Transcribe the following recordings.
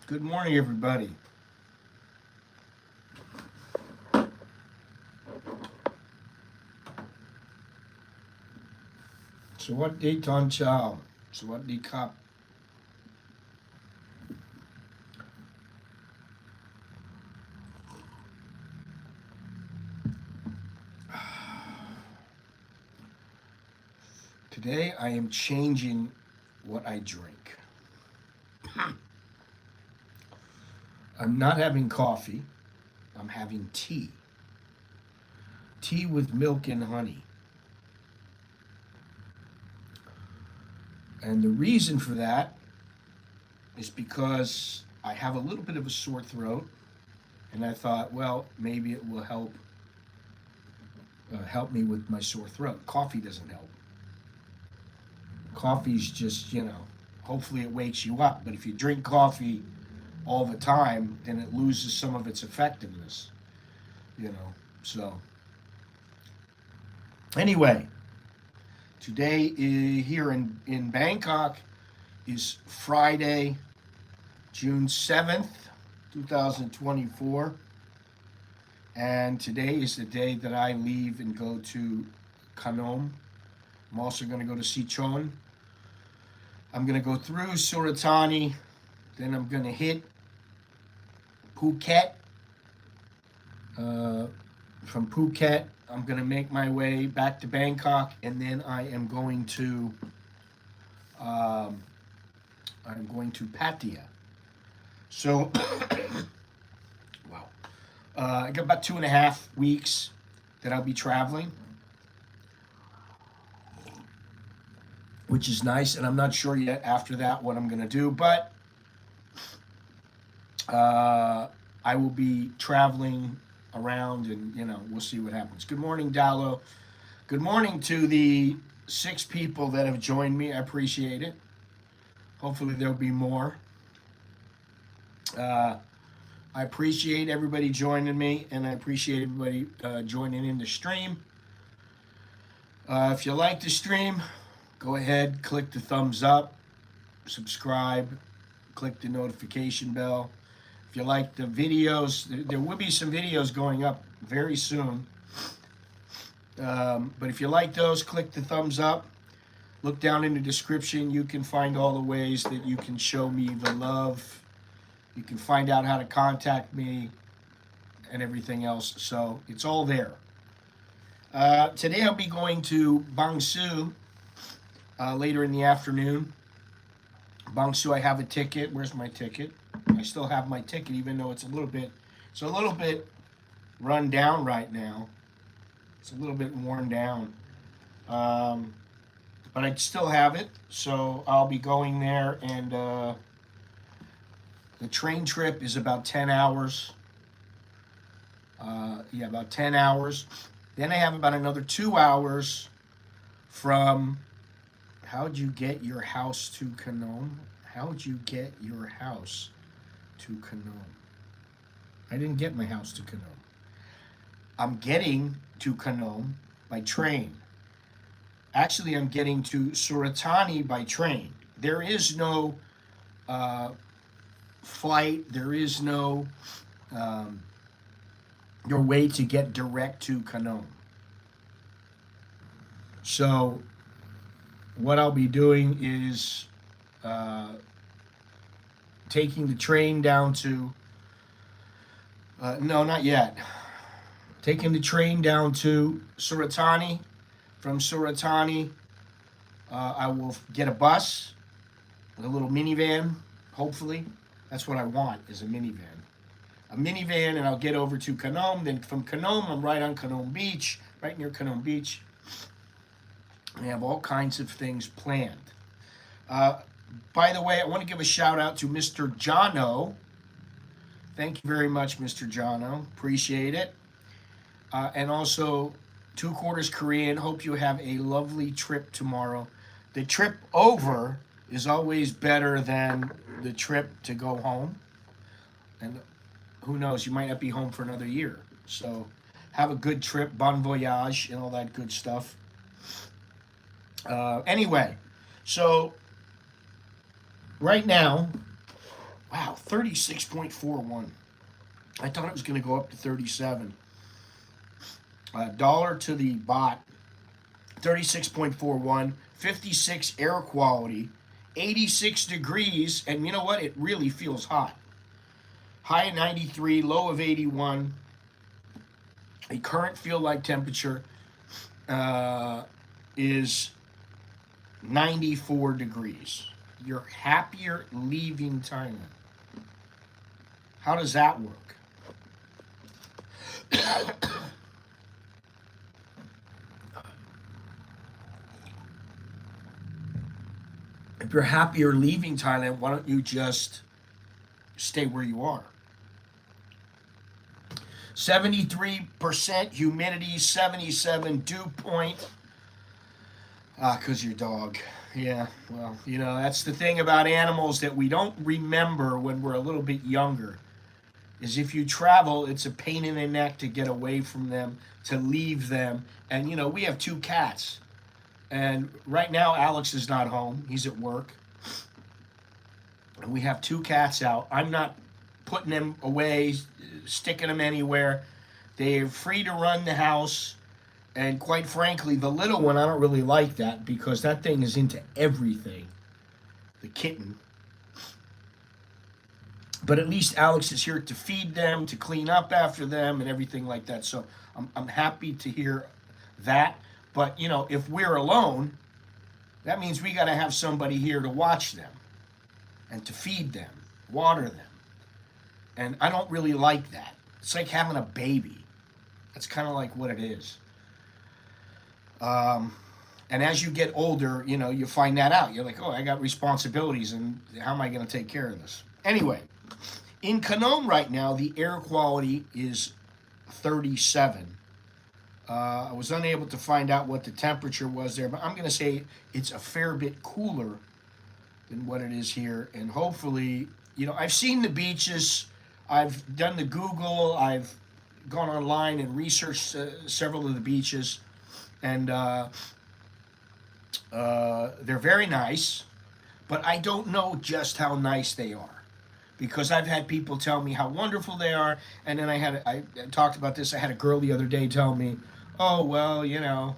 Good morning, everybody. Sawatdee Ton Chow. Sawatdee Kap. Today I am changing what I drink. I'm not having coffee. I'm having tea. Tea with milk and honey. And the reason for that is because I have a little bit of a sore throat, and I thought, well, maybe it will help me with my sore throat. Coffee doesn't help. Coffee's just, hopefully it wakes you up. But if you drink coffee all the time, then it loses some of its effectiveness, So, anyway, today here in Bangkok is Friday, June 7th, 2024. And today is the day that I leave and go to Khanom. I'm also going to go to Sichuan. I'm going to go through Suratani. Then I'm going to hit Phuket. From Phuket, I'm going to make my way back to Bangkok, and then I am going to Pattaya. So, wow, I got about 2.5 weeks that I'll be traveling, which is nice. And I'm not sure yet after that what I'm going to do, but I will be traveling around, and we'll see what happens. Good morning, Dallo. Good morning to the 6 people that have joined me. I appreciate it. Hopefully there'll be more. I appreciate everybody joining me, and I appreciate everybody joining in the stream. If you like the stream, go ahead, click the thumbs up, subscribe, click the notification bell. If you like the videos, there will be some videos going up very soon. But if you like those, click the thumbs up. Look down in the description. You can find all the ways that you can show me the love. You can find out how to contact me and everything else. So it's all there. Today I'll be going to Bangsu later in the afternoon. Bangsu, I have a ticket. Where's my ticket? I still have my ticket, even though it's a little bit run down right now. It's a little bit worn down. But I still have it, so I'll be going there, and the train trip is about 10 hours. About 10 hours. Then I have about another 2 hours from... How'd you get your house to Khanom? How'd you get your house to Khanom? I didn't get my house to Khanom. I'm getting to Khanom by train. Actually, I'm getting to Suratani by train. There is no flight. There is no your way to get direct to Khanom. So what I'll be doing is taking the train down to, no, not yet. Taking the train down to Suratani. From Suratani, I will get a bus, a little minivan, hopefully. That's what I want, is a minivan. A minivan, and I'll get over to Khanom. Then from Khanom, I'm right on Khanom Beach, right near Khanom Beach. I have all kinds of things planned. By the way, I want to give a shout out to Mr. Jono. Thank you very much, Mr. Jono. Appreciate it. And also, 2 Quarters Korean. Hope you have a lovely trip tomorrow. The trip over is always better than the trip to go home. And who knows, you might not be home for another year. So have a good trip, bon voyage, and all that good stuff. Anyway, so right now, Wow, 36.41. I thought it was going to go up to 37. Dollar to the bot, 36.41, 56 air quality, 86 degrees, and you know what? It really feels hot. High of 93, low of 81. A current feel like temperature is 94 degrees. You're happier leaving Thailand. How does that work? If you're happier leaving Thailand, why don't you just stay where you are? 73% humidity, 77 dew point. Because your dog. Yeah, well, you know, that's the thing about animals that we don't remember when we're a little bit younger. Is if you travel, it's a pain in the neck to get away from them, to leave them. And, you know, we have 2 cats. And right now, Alex is not home. He's at work. And we have 2 cats out. I'm not putting them away, sticking them anywhere. They're free to run the house. And quite frankly, the little one, I don't really like that because that thing is into everything. The kitten. But at least Alex is here to feed them, to clean up after them, and everything like that. So I'm happy to hear that. But, you know, if we're alone, that means we got to have somebody here to watch them and to feed them, water them. And I don't really like that. It's like having a baby. That's kind of like what it is. And as you get older, you know, you find that out. You're like, oh, I got responsibilities, and how am I going to take care of this? Anyway, in Khanom right now, the air quality is 37. I was unable to find out what the temperature was there, but I'm going to say it's a fair bit cooler than what it is here. And hopefully, you know, I've seen the beaches. I've done the Google. I've gone online and researched several of the beaches. And they're very nice, but I don't know just how nice they are, because I've had people tell me how wonderful they are, and then I talked about this. I had a girl the other day tell me, "Oh well, you know,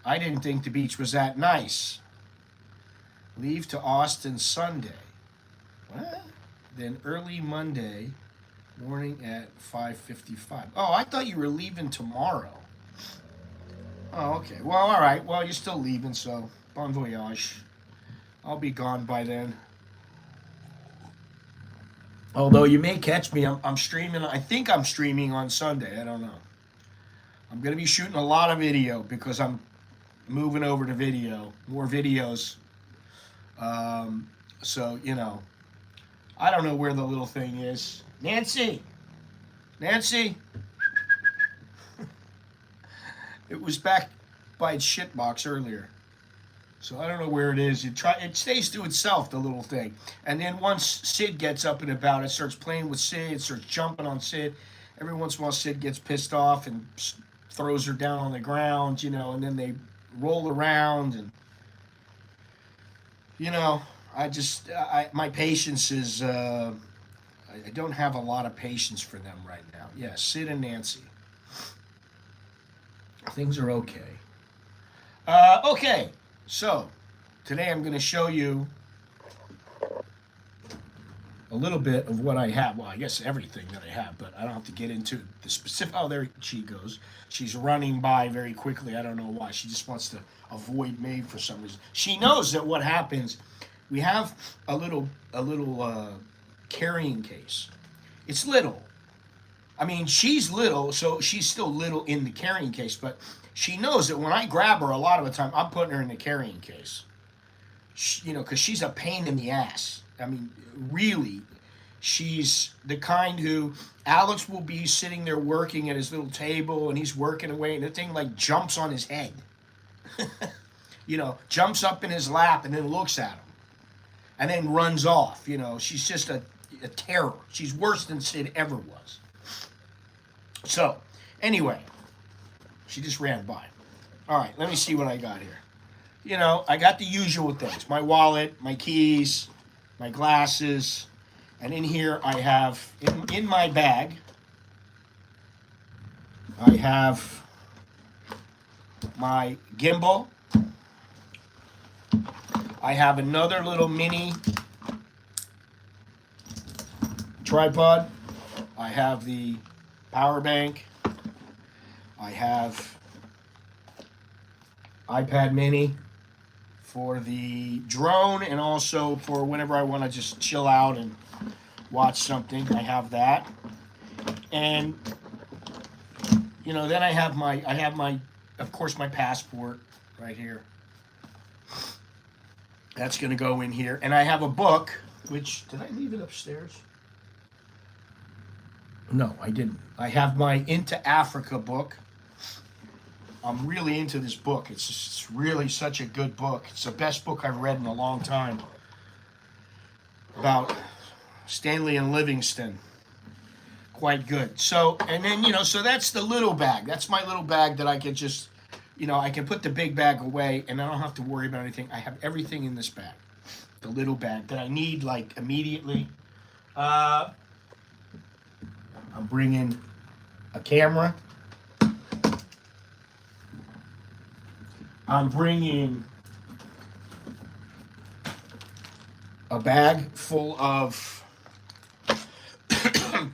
I didn't think the beach was that nice. Leave to Austin Sunday. What? Then early Monday morning at 5:55. Oh, I thought you were leaving tomorrow." Oh, okay. Well, all right. Well, you're still leaving, so bon voyage. I'll be gone by then. Although you may catch me, I'm streaming. I think I'm streaming on Sunday. I don't know. I'm going to be shooting a lot of video because I'm moving over to video, more videos. So, you know, I don't know where the little thing is. Nancy! Nancy! It was back by its shit box earlier. So I don't know where it is. It stays to itself, the little thing. And then once Sid gets up and about, it starts playing with Sid, it starts jumping on Sid. Every once in a while, Sid gets pissed off and throws her down on the ground, you know, and then they roll around. And, you know, my patience is, I don't have a lot of patience for them right now. Yeah, Sid and Nancy. Things are okay. Okay, so today I'm going to show you a little bit of what I have. Well, I guess everything that I have, but I don't have to get into the specific. Oh, there she goes. She's running by very quickly. I don't know why. She just wants to avoid me for some reason. She knows that what happens. We have a little carrying case. It's little. I mean, she's little, so she's still little in the carrying case, but she knows that when I grab her, a lot of the time, I'm putting her in the carrying case. You know, because she's a pain in the ass. I mean, really, she's the kind who, Alex will be sitting there working at his little table, and he's working away, and the thing, like, jumps on his head. You know, jumps up in his lap and then looks at him. And then runs off. You know, she's just a terror. She's worse than Sid ever was. So, anyway, she just ran by. All right, let me see what I got here. You know, I got the usual things. My wallet, my keys, my glasses, And in here I have, in my bag, I have my gimbal. I have another little mini tripod. I have the power bank. I have iPad mini for the drone, and also for whenever I want to just chill out and watch something. I have that. And you know, then I have my of course my passport right here. That's going to go in here. And I have a book, which, did I leave it upstairs? No, I didn't. I have my Into Africa book. I'm really into this book. It's really such a good book. It's the best book I've read in a long time. About Stanley and Livingstone. Quite good. So, and then, you know, so that's the little bag. That's my little bag that I can just, you know, I can put the big bag away and I don't have to worry about anything. I have everything in this bag. The little bag that I need, like, immediately. I'm bringing a camera. I'm bringing a bag full of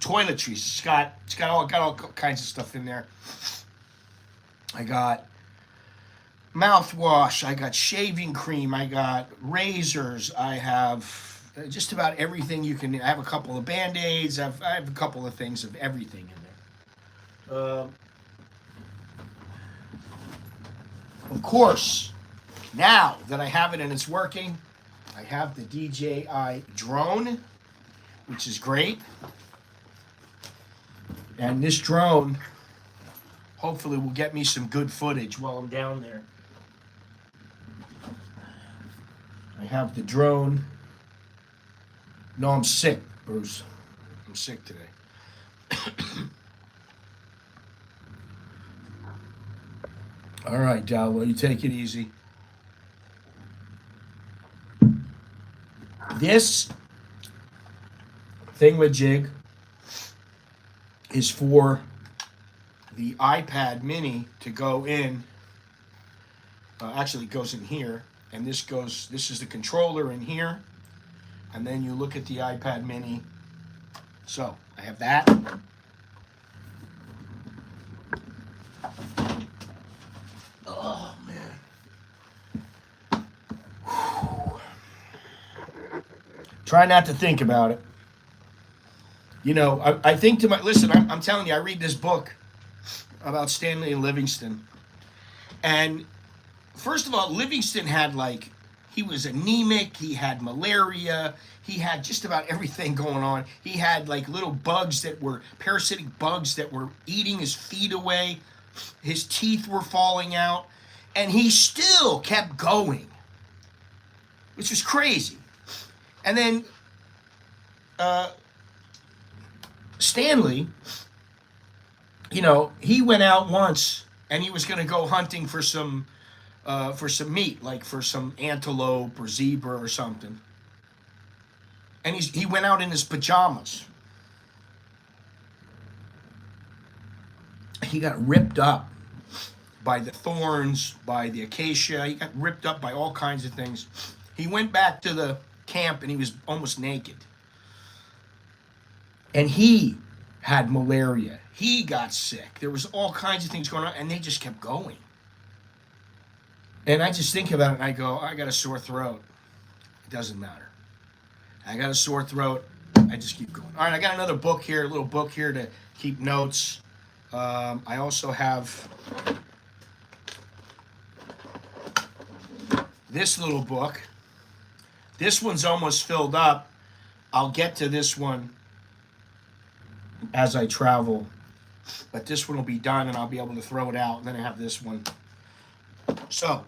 toiletries. It's got all kinds of stuff in there. I got mouthwash. I got shaving cream. I got razors. I have just about everything you can. I have a couple of Band-Aids. I have a couple of things of everything in there. Of course, now that I have it and it's working, I have the DJI drone, which is great. And this drone hopefully will get me some good footage while I'm down there. I have the drone. No, I'm sick, Bruce. I'm sick today. All right, Dal, well, you take it easy. This thingamajig is for the iPad mini to go in. Actually, it goes in here, and this is the controller in here, and then you look at the iPad mini. So, I have that. Oh, man. Whew. Try not to think about it. You know, I think to my, listen, I'm telling you, I read this book about Stanley and Livingstone. And first of all, Livingstone had, like, he was anemic, he had malaria, he had just about everything going on. He had, like, little bugs that were, parasitic bugs that were eating his feet away. His teeth were falling out. And he still kept going, which was crazy. And then Stanley, you know, he went out once and he was going to go hunting for some meat, like for some antelope or zebra or something. And he went out in his pajamas. He got ripped up by the thorns, by the acacia. He got ripped up by all kinds of things. He went back to the camp and he was almost naked. And he had malaria. He got sick. There was all kinds of things going on, and they just kept going. And I just think about it, and I go, I got a sore throat. It doesn't matter. I got a sore throat. I just keep going. All right, I got another book here, a little book here to keep notes. I also have this little book. This one's almost filled up. I'll get to this one as I travel, but this one will be done and I'll be able to throw it out. And then I have this one. So,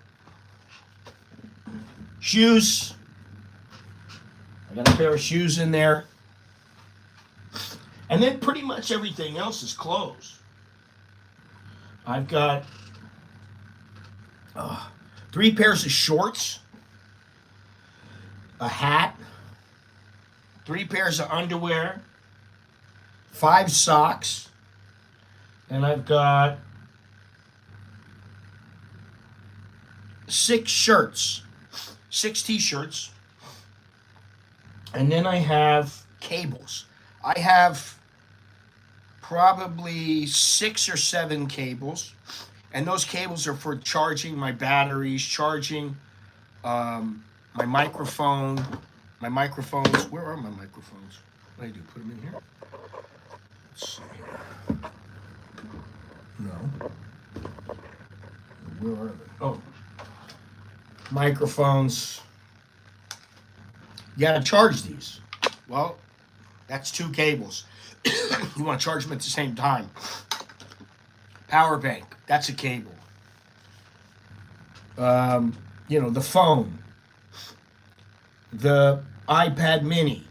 shoes. I got a pair of shoes in there. And then pretty much everything else is clothes. I've got 3 pairs of shorts, a hat, 3 pairs of underwear, 5 socks, and I've got 6 shirts, 6 t-shirts, and then I have cables. I have probably 6 or 7 cables, and those cables are for charging my batteries, charging my microphone, my microphones. Where are my microphones? What do I do? Put them in here? Let's see here. No. Where are they? Oh. Microphones. You gotta charge these. Well, that's 2 cables. You want to charge them at the same time. Power bank, that's a cable. The phone, the iPad mini,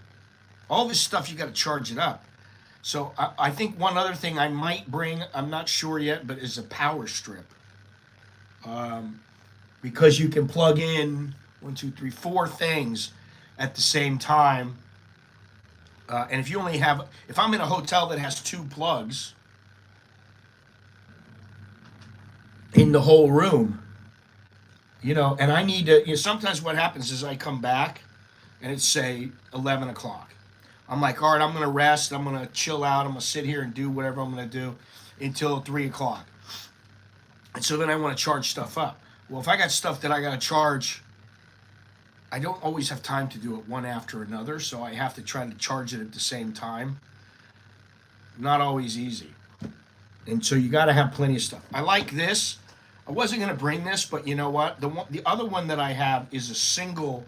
all this stuff, you got to charge it up. So I think one other thing I might bring, I'm not sure yet, but is a power strip. Because you can plug in 1, 2, 3, 4 things at the same time. And if I'm in a hotel that has 2 plugs in the whole room, and I need to, sometimes what happens is I come back and it's say 11 o'clock. I'm like, all right, I'm going to rest. I'm going to chill out. I'm going to sit here and do whatever I'm going to do until 3 o'clock. And so then I want to charge stuff up. Well, if I got stuff that I got to charge, I don't always have time to do it one after another, so I have to try to charge it at the same time. Not always easy. And so you got to have plenty of stuff. I like this. I wasn't going to bring this, but you know what? The other one that I have is a single.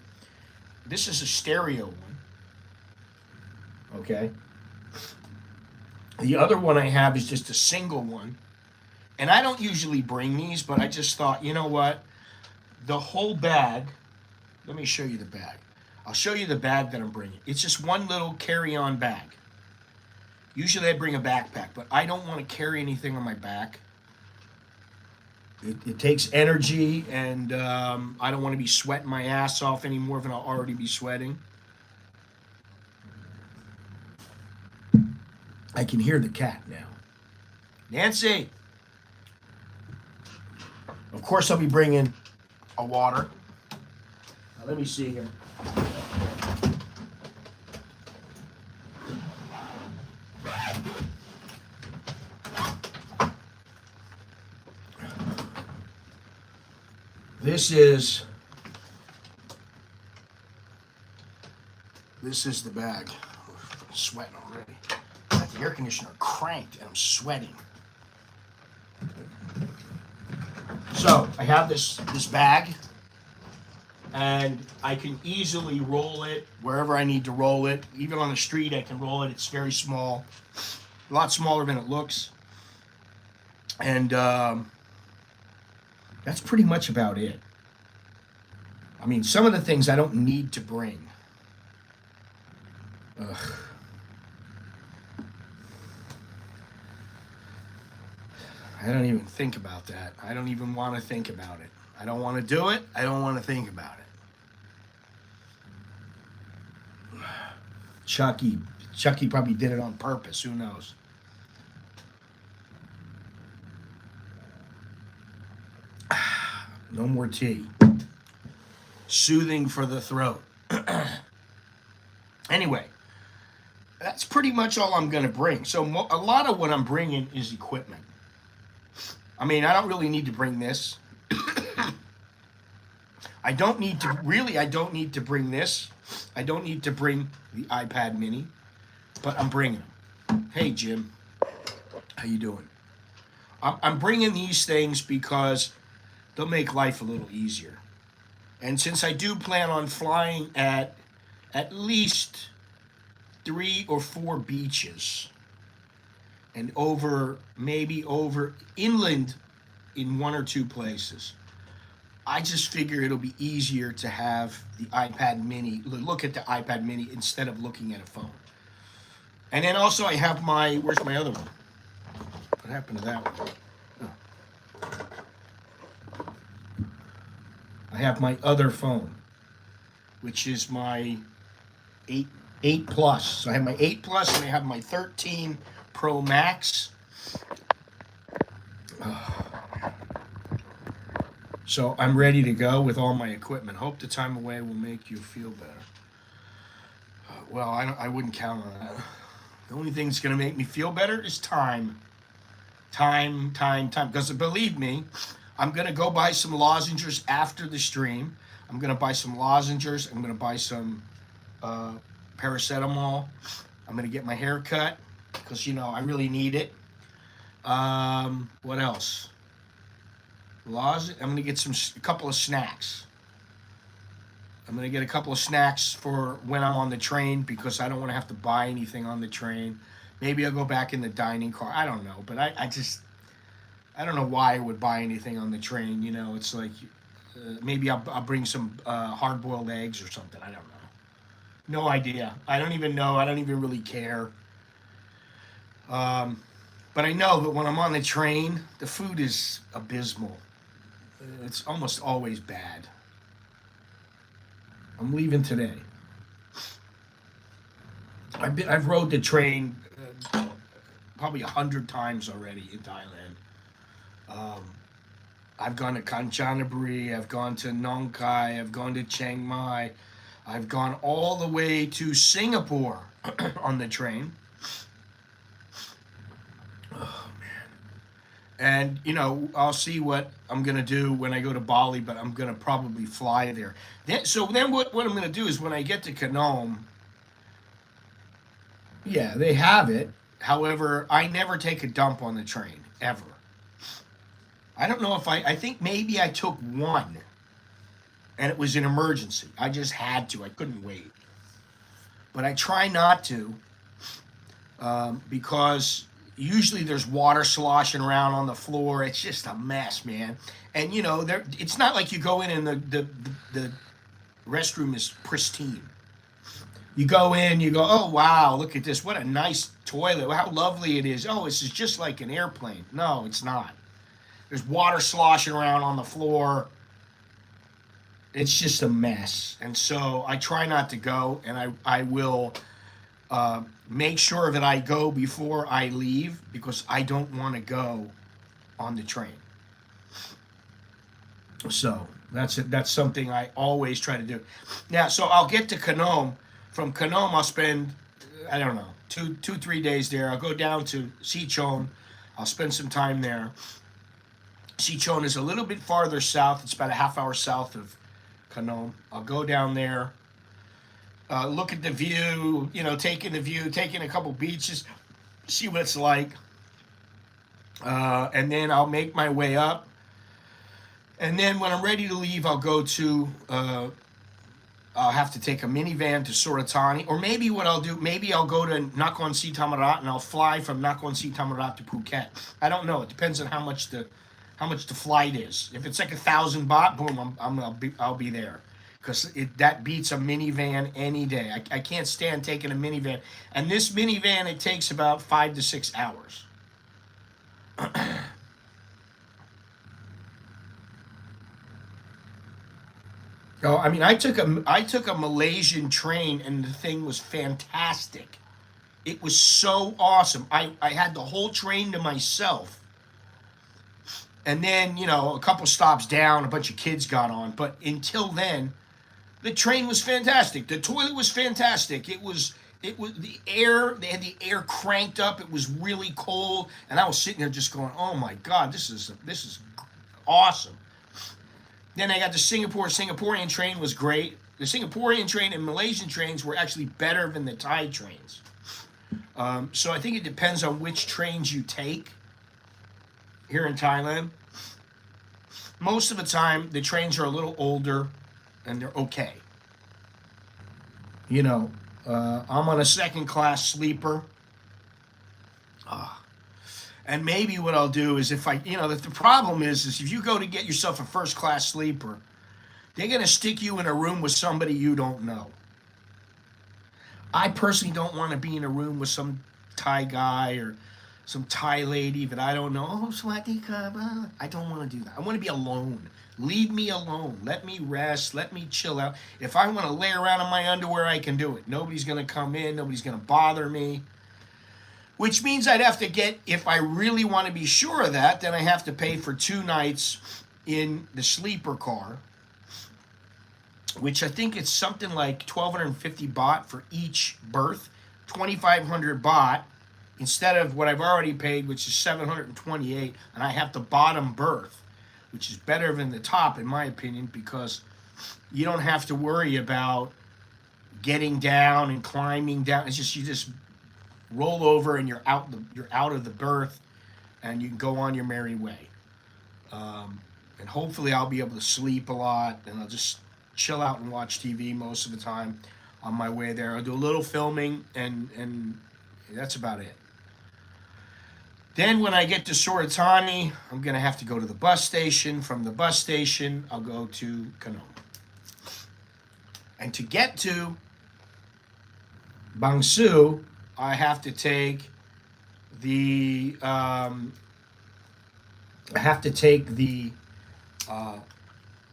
This is a stereo one. Okay. The other one I have is just a single one. And I don't usually bring these, but I just thought, you know what? The whole bag. Let me show you the bag. I'll show you the bag that I'm bringing. It's just one little carry-on bag. Usually I bring a backpack, but I don't want to carry anything on my back. It takes energy, and I don't want to be sweating my ass off any more than I'll already be sweating. I can hear the cat now. Nancy! Of course I'll be bringing a water. Now, let me see here. This is the bag. I'm sweating already. I got the air conditioner cranked and I'm sweating. So I have this bag, and I can easily roll it wherever I need to roll it. Even on the street I can roll it. It's very small, a lot smaller than it looks. And that's pretty much about it. I mean, some of the things I don't need to bring. Ugh. I don't even think about that. I don't even want to think about it. I don't want to do it. I don't want to think about it. Chucky probably did it on purpose. Who knows? No more tea. Soothing for the throat. Anyway, that's pretty much all I'm going to bring. So a lot of what I'm bringing is equipment. I mean, I don't really need to bring this. I don't need to bring this. I don't need to bring the iPad mini, but I'm bringing them. Hey, Jim. How you doing? I'm bringing these things because they'll make life a little easier. And since I do plan on flying at least 3 or 4 beaches, and maybe over inland in 1 or 2 places, I just figure it'll be easier to have the iPad mini, look at the iPad mini instead of looking at a phone. And then also I have where's my other one? What happened to that one? Oh. I have my other phone, which is my 8 Plus. So I have my 8 Plus and I have my 13 Pro Max. So I'm ready to go with all my equipment. Hope the time away will make you feel better. Well, I wouldn't count on that. The only thing that's going to make me feel better is time. Time. Because believe me, I'm going to go buy some lozenges after the stream. I'm going to buy some lozenges. I'm going to buy some paracetamol. I'm going to get my hair cut because, I really need it. What else? I'm going to get a couple of snacks. I'm going to get a couple of snacks for when I'm on the train because I don't want to have to buy anything on the train. Maybe I'll go back in the dining car. I don't know. But I don't know why I would buy anything on the train. It's like maybe I'll bring some hard-boiled eggs or something. I don't know. No idea. I don't even know. I don't even really care. But I know that when I'm on the train, the food is abysmal. It's almost always bad. I'm leaving today. I've rode the train probably 100 times already in Thailand. I've gone to Kanchanaburi, I've gone to Nong Khai, I've gone to Chiang Mai, I've gone all the way to Singapore on the train. And, I'll see what I'm going to do when I go to Bali, but I'm going to probably fly there. So then what I'm going to do is when I get to Khanom, yeah, they have it. However, I never take a dump on the train, ever. I don't know if I think maybe I took one, and it was an emergency. I just had to. I couldn't wait. But I try not to because usually there's water sloshing around on the floor. It's just a mess, man. And it's not like you go in and the restroom is pristine. You go in, you go, oh wow, look at this, what a nice toilet, how lovely it is. Oh, this is just like an airplane. No, it's not. There's water sloshing around on the floor. It's just a mess. And so I try not to go, and I will make sure that I go before I leave because I don't want to go on the train. So that's it. That's something I always try to do. Now, so I'll get to Khanom. From Khanom, I'll spend, I don't know, 3 days there. I'll go down to Sichon. I'll spend some time there. Sichon is a little bit farther south. It's about a half hour south of Khanom. I'll go down there. Look at the view, taking a couple beaches, see what it's like. And then I'll make my way up. And then when I'm ready to leave, I'll go to, I'll have to take a minivan to Suratani. Or maybe what I'll do, maybe I'll go to Nakhon Si Thammarat and I'll fly from Nakhon Si Thammarat to Phuket. I don't know. It depends on how much the flight is. If it's like 1,000 baht, boom, I'll be there. Because that beats a minivan any day. I can't stand taking a minivan. And this minivan, it takes about 5 to 6 hours. Oh, I mean, I took a Malaysian train, and the thing was fantastic. It was so awesome. I had the whole train to myself. And then, a couple stops down, a bunch of kids got on. But until then, the train was fantastic. The toilet was fantastic. It was the air. They had the air cranked up. It was really cold, and I was sitting there just going, "Oh my God, this is awesome." Then I got to Singapore. Singaporean train was great. The Singaporean train and Malaysian trains were actually better than the Thai trains. So I think it depends on which trains you take here in Thailand. Most of the time, the trains are a little older, and they're okay. I'm on a second class sleeper. And maybe what I'll do is if the problem is if you go to get yourself a first class sleeper, they're going to stick you in a room with somebody you don't know. I personally don't want to be in a room with some Thai guy or some Thai lady that I don't know. Oh, Swatika. I don't want to do that. I want to be alone, Leave me alone. Let me rest. Let me chill out. If I want to lay around in my underwear, I can do it. Nobody's going to come in. Nobody's going to bother me. Which means I'd have to get, if I really want to be sure of that, then I have to pay for 2 nights in the sleeper car, which I think it's something like 1,250 baht for each berth, 2,500 baht instead of what I've already paid, which is 728, and I have the bottom berth, which is better than the top in my opinion, because you don't have to worry about getting down and climbing down. It's just, you just roll over and you're out of the berth, and you can go on your merry way. And hopefully I'll be able to sleep a lot, and I'll just chill out and watch TV most of the time on my way there. I'll do a little filming, and that's about it. Then when I get to Suratani, I'm going to have to go to the bus station. From the bus station, I'll go to Khanom. And to get to Bang Su, I have to take the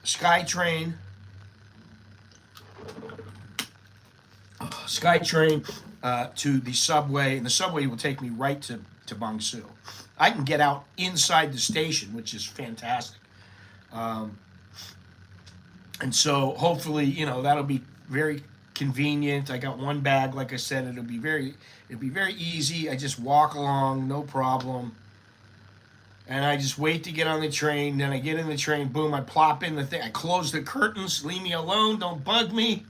SkyTrain to the subway, and the subway will take me right to Bang Su. I can get out inside the station, which is fantastic. And so hopefully, that'll be very convenient. I got one bag, like I said, it'll be very easy. I just walk along, no problem. And I just wait to get on the train. Then I get in the train, boom, I plop in the thing. I close the curtains, leave me alone, don't bug me.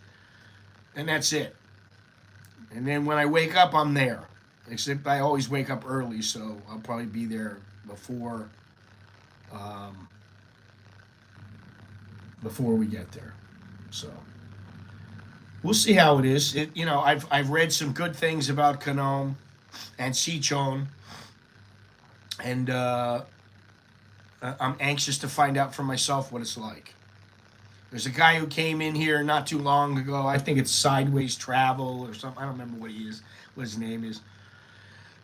And that's it. And then when I wake up, I'm there. Except I always wake up early, so I'll probably be there before we get there. So we'll see how it is. I've read some good things about Khanom and Sichon, and I'm anxious to find out for myself what it's like. There's a guy who came in here not too long ago. I think it's Sideways Travel or something. I don't remember what his name is.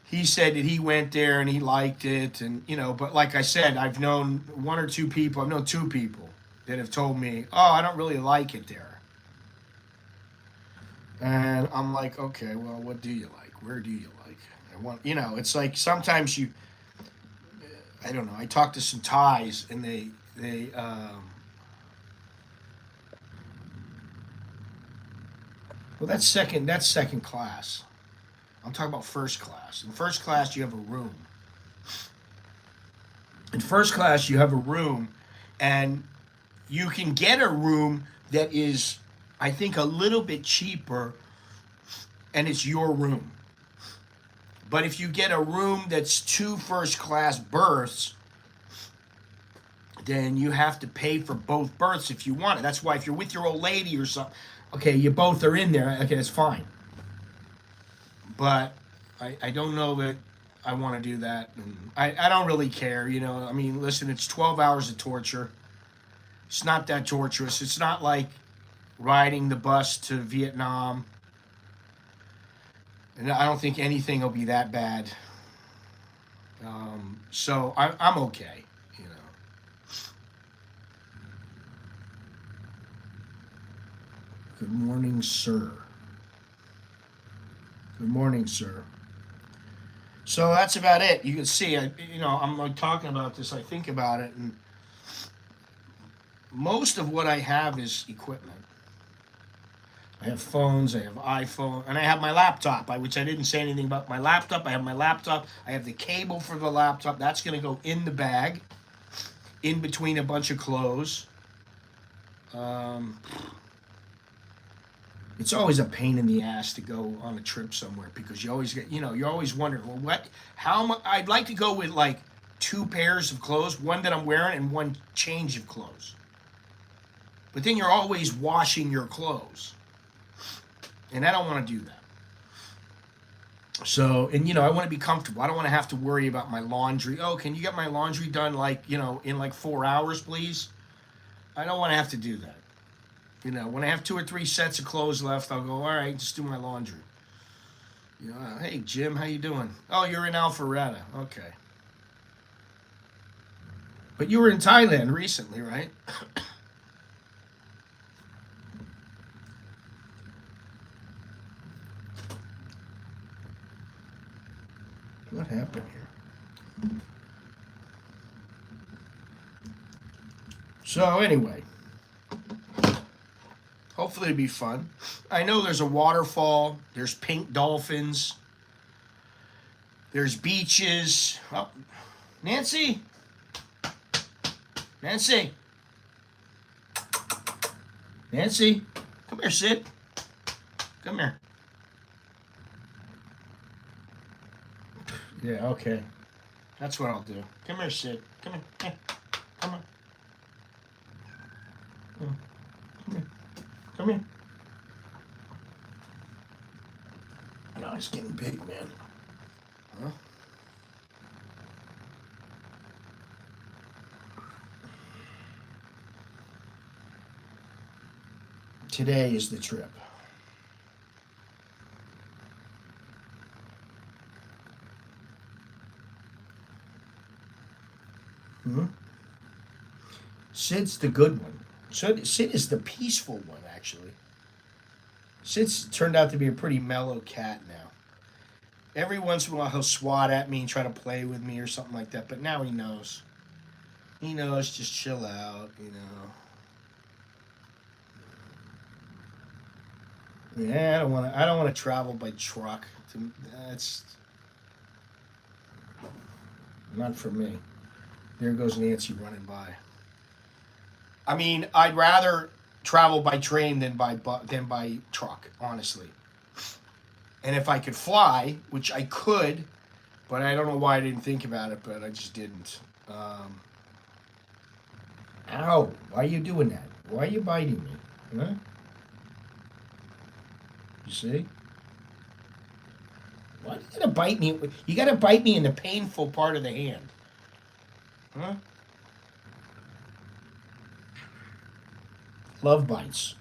He said that he went there and he liked it, and but like I said, I've known 1 or 2 people. I've known 2 people that have told me, "Oh, I don't really like it there." And I'm like, "Okay, well, what do you like? Where do you like?" It's like sometimes I don't know. I talked to some Thais, and they well, that's second class. I'm talking about first class. In first class, you have a room. In first class, you have a room, and you can get a room that is, I think, a little bit cheaper, and it's your room. But if you get a room that's 2 first class berths, then you have to pay for both berths if you want it. That's why if you're with your old lady or something, okay, you both are in there, okay, that's fine. But I don't know that I want to do that. And I don't really care, I mean, listen, it's 12 hours of torture. It's not that torturous. It's not like riding the bus to Vietnam. And I don't think anything will be that bad. So I'm okay, Good morning, sir. Good morning, sir. So that's about it. You can see, I'm like talking about this. I think about it, and most of what I have is equipment. I have phones, I have iPhone, and I have my laptop, which I didn't say anything about my laptop. I have my laptop. I have the cable for the laptop. That's going to go in the bag, in between a bunch of clothes. It's always a pain in the ass to go on a trip somewhere, because you always get, you're always wondering, well, I'd like to go with like 2 pairs of clothes, one that I'm wearing and one change of clothes. But then you're always washing your clothes. And I don't want to do that. So, and I want to be comfortable. I don't want to have to worry about my laundry. Oh, can you get my laundry done in like 4 hours, please? I don't want to have to do that. When I have 2 or 3 sets of clothes left, I'll go, all right, just do my laundry. Hey, Jim, how you doing? Oh, you're in Alpharetta. Okay. But you were in Thailand recently, right? What happened here? So anyway, hopefully it'll be fun. I know there's a waterfall. There's pink dolphins. There's beaches. Oh, Nancy. Nancy. Nancy. Come here, Sid. Come here. Yeah, okay. That's what I'll do. Come here, Sid. Come here. Come on. Come here. Come here. No, it's getting big, man. Huh? Today is the trip. Sid's the good one. Sid is the peaceful one, actually. Sid's turned out to be a pretty mellow cat now. Every once in a while he'll swat at me and try to play with me or something like that, but now he knows. He knows, just chill out, you know. Yeah, I don't want to travel by truck. That's not for me. There goes Nancy running by. I mean, I'd rather travel by train than by truck, honestly. And if I could fly, which I could, but I don't know why I didn't think about it, but I just didn't. Ow! Why are you doing that? Why are you biting me? Huh? You see? Why are you gonna bite me? You gotta bite me in the painful part of the hand. Huh? Love bites.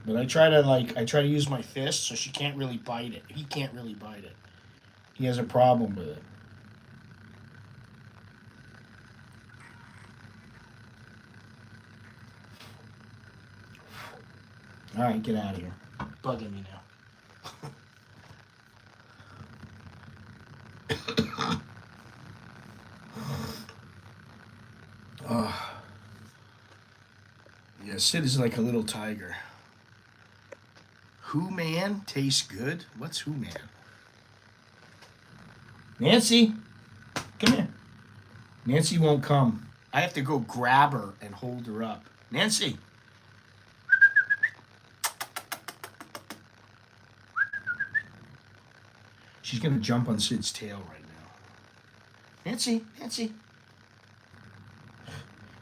But I try to use my fist so she can't really bite it. He can't really bite it. He has a problem with it. All right, get out of here. Bugging me now. Oh. Yeah, Sid is like a little tiger. Who man tastes good? What's who man? Nancy, come here. Nancy won't come. I have to go grab her and hold her up. Nancy. She's gonna jump on Sid's tail right now. Nancy, Nancy.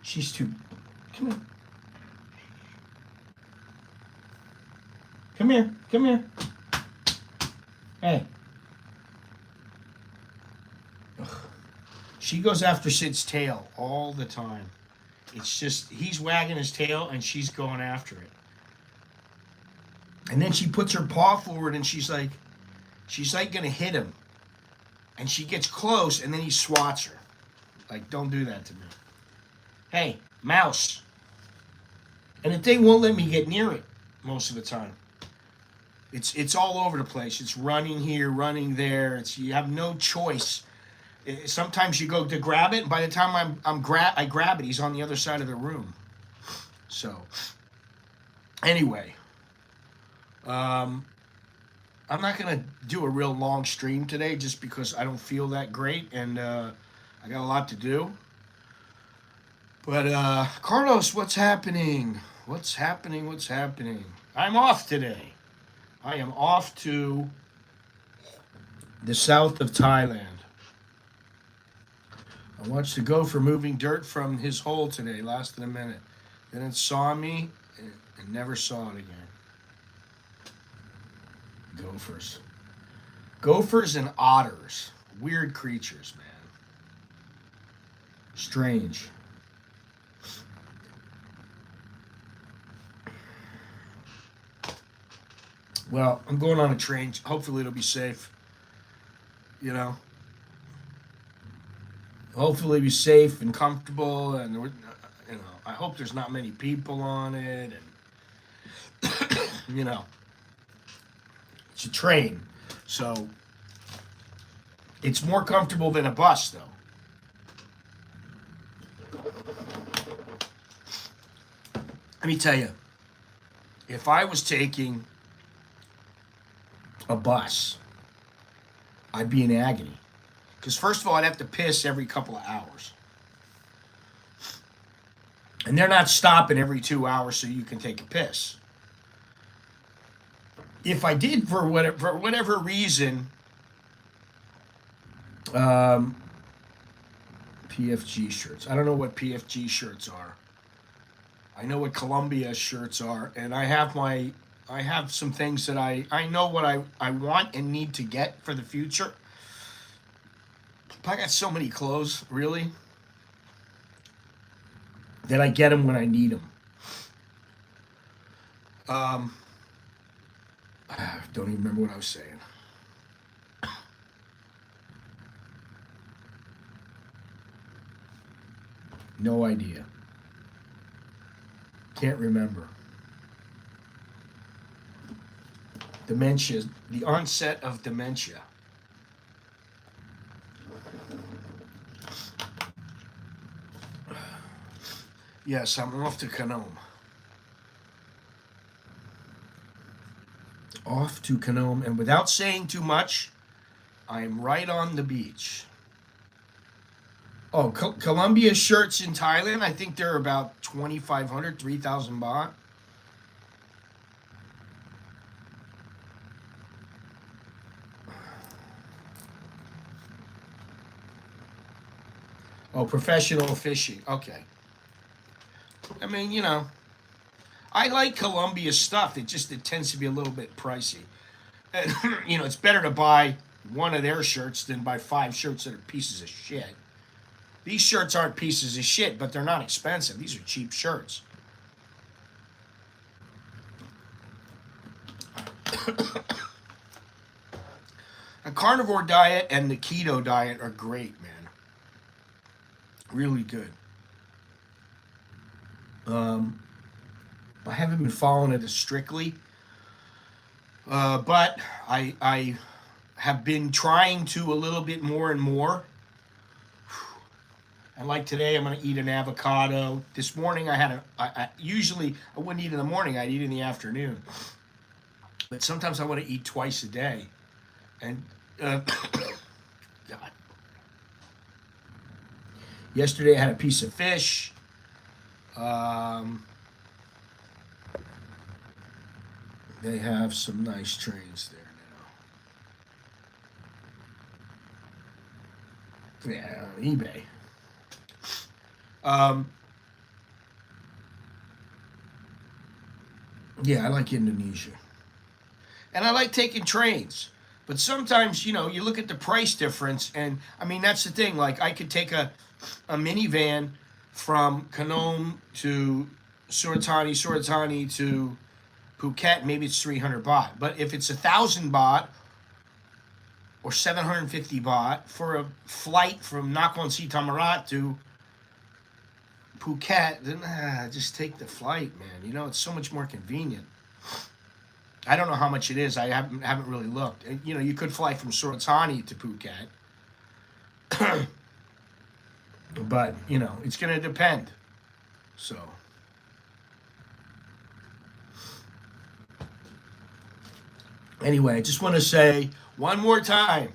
She's too. Come here. Come here. Come here. Hey. Ugh. She goes after Sid's tail all the time. It's just, he's wagging his tail and she's going after it. And then she puts her paw forward and she's like gonna hit him. And she gets close and then he swats her. Like, don't do that to me. Hey, mouse. And the thing won't let me get near it most of the time. It's all over the place. It's running here, running there. You have no choice. Sometimes you go to grab it, and by the time I grab it, he's on the other side of the room. So, anyway, I'm not gonna do a real long stream today, just because I don't feel that great, and I got a lot to do. But Carlos, what's happening? What's happening? What's happening? I'm off today. I am off to the south of Thailand. I watched the gopher moving dirt from his hole today. Lasted a minute. Then it saw me and never saw it again. Gophers. Gophers and otters. Weird creatures, man. Strange. Well, I'm going on a train. Hopefully it'll be safe. you know. Hopefully, be safe and comfortable, and you know, I hope there's not many people on it, and you know, it's a train, so it's more comfortable than a bus, though. Let me tell you, if I was taking a bus, I'd be in agony. Because first of all, I'd have to piss every couple of hours. And they're not stopping every 2 hours so you can take a piss. If I did, for whatever reason, PFG shirts. I don't know what PFG shirts are. I know what Columbia shirts are, and I have some things that I know what I want and need to get for the future. I got so many clothes, really, that I get them when I need them. I don't even remember what I was saying. No idea. Can't remember. Dementia, the onset of dementia. Yes, I'm off to Khanom. Off to Khanom, and without saying too much, I am right on the beach. Oh, Columbia shirts in Thailand, I think they're about 2,500, 3,000 baht. Oh, professional fishing. Okay. I mean, you know, I like Columbia stuff. It tends to be a little bit pricey. And, you know, it's better to buy one of their shirts than buy 5 shirts that are pieces of shit. These shirts aren't pieces of shit, but they're not expensive. These are cheap shirts. A carnivore diet and the keto diet are great, man. Really good. I haven't been following it as strictly, but I have been trying to a little bit more and more. And like today, I'm going to eat an avocado. This morning, usually I wouldn't eat in the morning. I'd eat in the afternoon. But sometimes I want to eat twice a day. And God. Yesterday I had a piece of fish. They have some nice trains there now. Yeah, on eBay. Yeah, I like Indonesia. And I like taking trains. But sometimes, you know, you look at the price difference, and I mean, that's the thing. Like, I could take a minivan from Khanom to Suratani to Phuket, maybe it's 300 baht. But if it's 1,000 baht or 750 baht for a flight from Nakhon Thammarat to Phuket, then just take the flight, man. You know, it's so much more convenient. I don't know how much it is. I haven't really looked. You know, you could fly from Suratani to Phuket. But, you know, it's going to depend. So. Anyway, I just want to say one more time,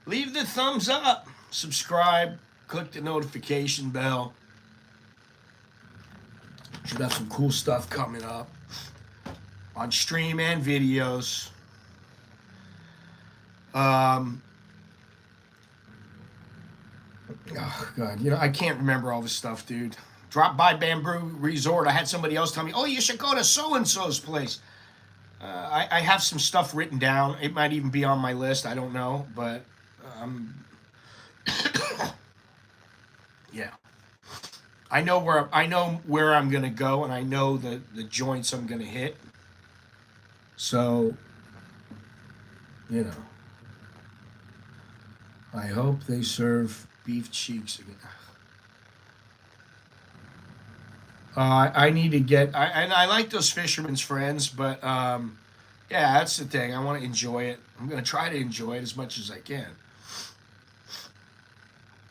leave the thumbs up, subscribe, click the notification bell. Should have some cool stuff coming up on stream and videos. Oh God, you know, I can't remember all this stuff, dude. Drop by Bamboo Resort. I had somebody else tell me, oh, you should go to so-and-so's place. I have some stuff written down. It might even be on my list. I don't know, but yeah. I know where I'm gonna go, and I know the joints I'm gonna hit. So, you know, I hope they serve beef cheeks again. I need to get. And I like those fisherman's friends, but yeah, that's the thing. I want to enjoy it. I'm going to try to enjoy it as much as I can.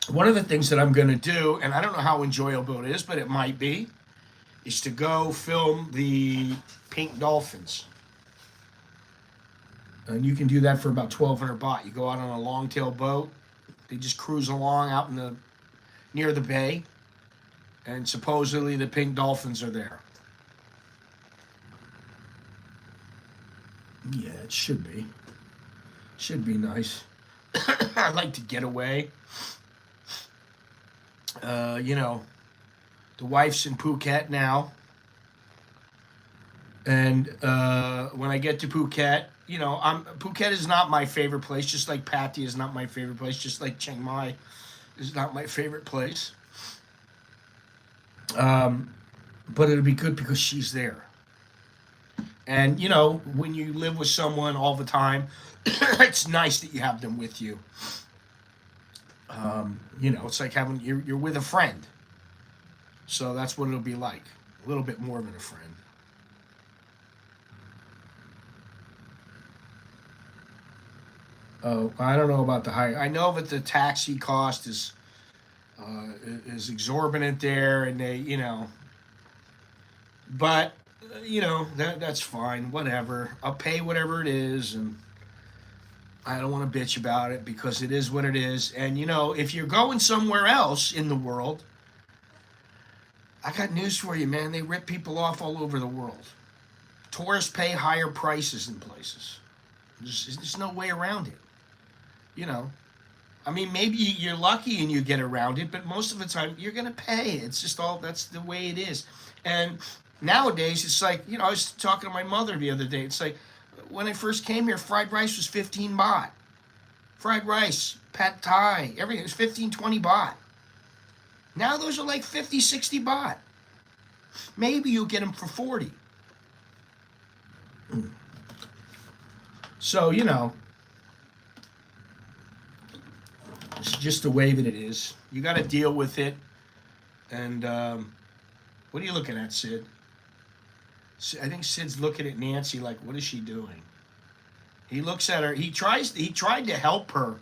One of the things that I'm going to do, and I don't know how enjoyable it is, but it might be, is to go film the pink dolphins. And you can do that for about 1,200 baht. You go out on a long-tail boat. They just cruise along out in the near the bay, and supposedly the pink dolphins are there. Yeah, it should be. Should be nice. I like to get away. You know, the wife's in Phuket now. And when I get to Phuket, you know, Phuket is not my favorite place, just like Pattaya is not my favorite place, just like Chiang Mai is not my favorite place. But it'll be good because she's there. And, you know, when you live with someone all the time, it's nice that you have them with you. You know, it's like having, you're with a friend. So that's what it'll be like. A little bit more than a friend. Oh, I don't know about the high. I know that the taxi cost is exorbitant there, and they, you know, but you know that's fine. Whatever, I'll pay whatever it is, and I don't want to bitch about it because it is what it is. And you know, if you're going somewhere else in the world, I got news for you, man. They rip people off all over the world. Tourists pay higher prices in places. There's no way around it. You know, I mean, maybe you're lucky and you get around it, but most of the time you're going to pay. It's just all, that's the way it is. And nowadays, it's like, you know, I was talking to my mother the other day. It's like, when I first came here, fried rice was 15 baht. Fried rice, pad thai, everything was 15, 20 baht. Now those are like 50, 60 baht. Maybe you'll get them for 40. So, you know, it's just the way that it is. You got to deal with it. And what are you looking at, Sid? I think Sid's looking at Nancy like, what is she doing? He looks at her. He tried to help her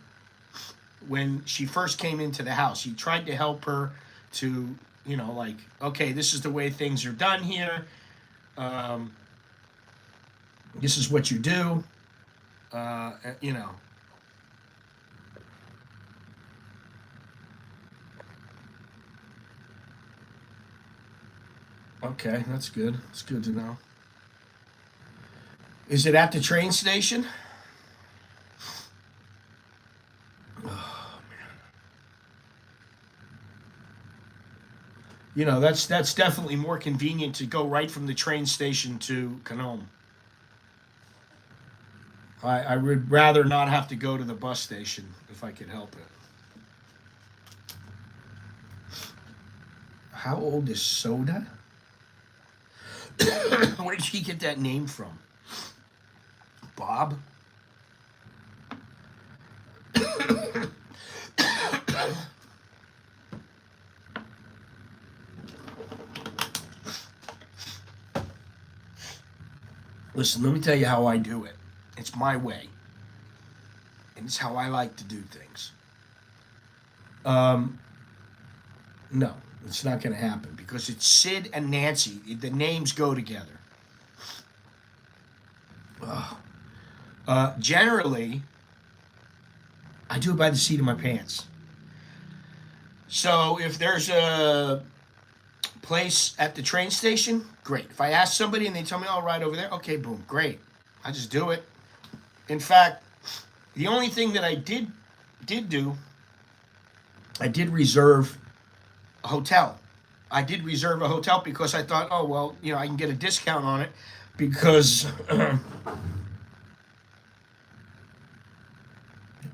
when she first came into the house. He tried to help her to, you know, like, okay, this is the way things are done here. This is what you do. You know. Okay, that's good. It's good to know. Is it at the train station? Oh, man. You know, that's definitely more convenient to go right from the train station to Khanom. I would rather not have to go to the bus station if I could help it. How old is Soda? Where did he get that name from? Bob? Listen, let me tell you how I do it. It's my way. And it's how I like to do things. No, it's not going to happen because it's Sid and Nancy. The names go together. Generally, I do it by the seat of my pants. So if there's a place at the train station, great. If I ask somebody and they tell me, oh, right over there, okay, boom, great. I just do it. In fact, the only thing that I did do, I did reserve a hotel. I did reserve a hotel because I thought, oh, well, you know, I can get a discount on it because what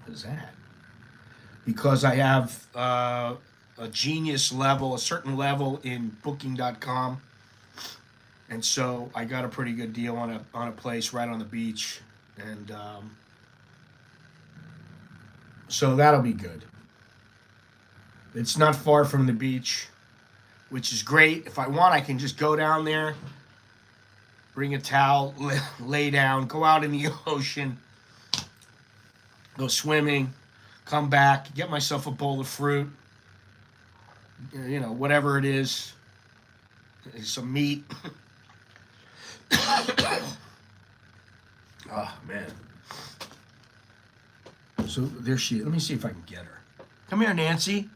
was that? Because I have a genius level, a certain level in booking.com. And so I got a pretty good deal on a place right on the beach. And So that'll be good. It's not far from the beach, which is great. If I want, I can just go down there, bring a towel, lay down, go out in the ocean, go swimming, come back, get myself a bowl of fruit, whatever it is, some meat. Oh, man. So there she is. Let me see if I can get her. Come here, Nancy.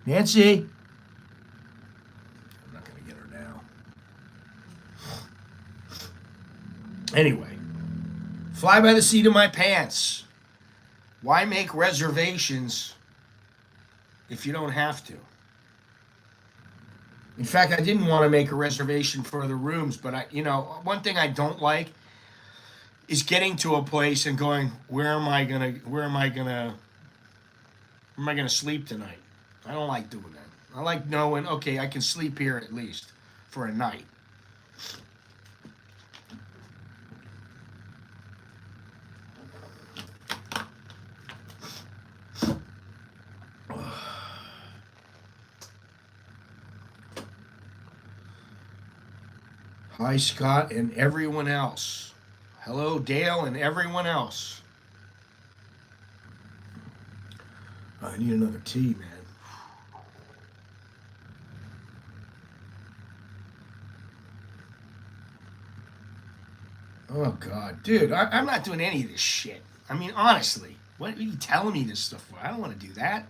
Nancy. I'm not going to get her now. Anyway, fly by the seat of my pants. Why make reservations if you don't have to? In fact, I didn't want to make a reservation for the rooms, but one thing I don't like is getting to a place and going, where am I gonna sleep tonight? I don't like doing that. I like knowing, okay, I can sleep here at least for a night. Hi, Scott and everyone else. Hello, Dale and everyone else. I need another tea, man. Oh, God. Dude, I'm not doing any of this shit. I mean, honestly, what are you telling me this stuff for? I don't want to do that.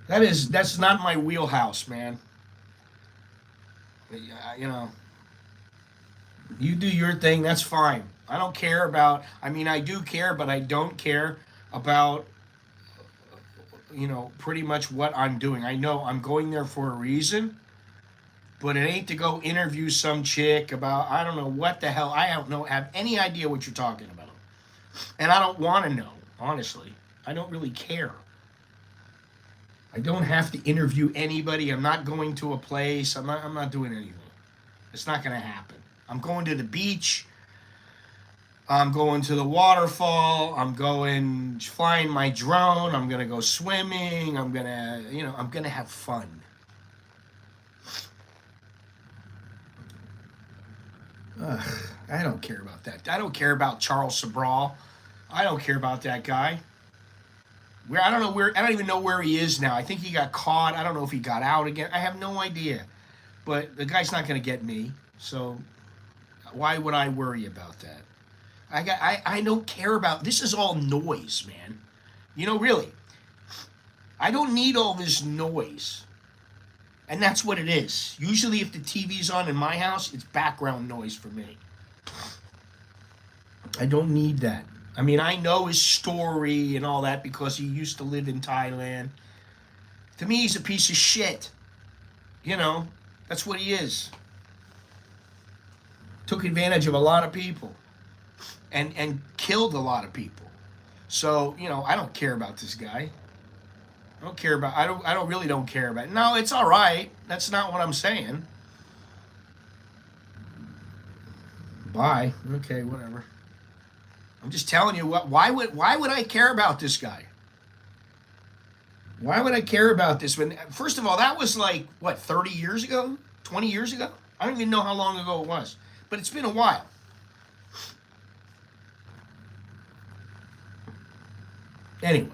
That's not my wheelhouse, man. You do your thing, that's fine. I don't care about, I do care, but I don't care about, pretty much what I'm doing. I know I'm going there for a reason, but it ain't to go interview some chick about, I don't know what the hell, I don't know, have any idea what you're talking about. And I don't want to know, honestly. I don't really care. I don't have to interview anybody. I'm not going to a place. I'm not doing anything. It's not going to happen. I'm going to the beach. I'm going to the waterfall. I'm going flying my drone. I'm going to go swimming. I'm going to have fun. I don't care about that. I don't care about Charles Sobral. I don't care about that guy. I don't even know where he is now. I think he got caught. I don't know if he got out again. I have no idea. But the guy's not going to get me. So why would I worry about that? I don't care about, this is all noise, man. Really. I don't need all this noise. And that's what it is. Usually if the TV's on in my house, it's background noise for me. I don't need that. I know his story and all that because he used to live in Thailand. To me, he's a piece of shit. That's what he is. Took advantage of a lot of people and killed a lot of people. So, I don't care about this guy. I really don't care about it. No, it's all right. That's not what I'm saying. Bye. Okay, whatever. I'm just telling you why would I care about this guy? Why would I care about this when, first of all, that was like, 30 years ago? 20 years ago? I don't even know how long ago it was. But it's been a while. Anyway.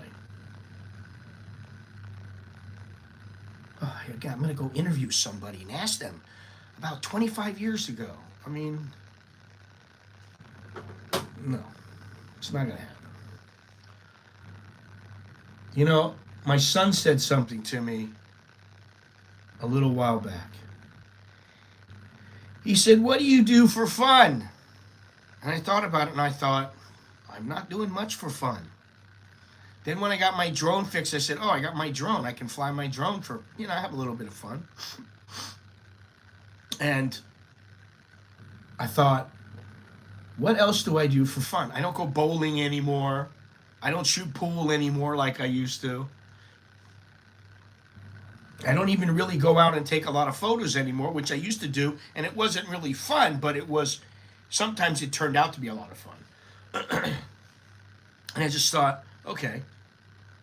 Oh, God, I'm going to go interview somebody and ask them about 25 years ago. No. It's not going to happen. My son said something to me a little while back. He said, what do you do for fun? And I thought about it and I thought, I'm not doing much for fun. Then when I got my drone fixed, I said, I got my drone. I can fly my drone for, I have a little bit of fun. And I thought, what else do I do for fun? I don't go bowling anymore. I don't shoot pool anymore like I used to. I don't even really go out and take a lot of photos anymore, which I used to do, and it wasn't really fun, but it was sometimes it turned out to be a lot of fun. And I just thought, okay,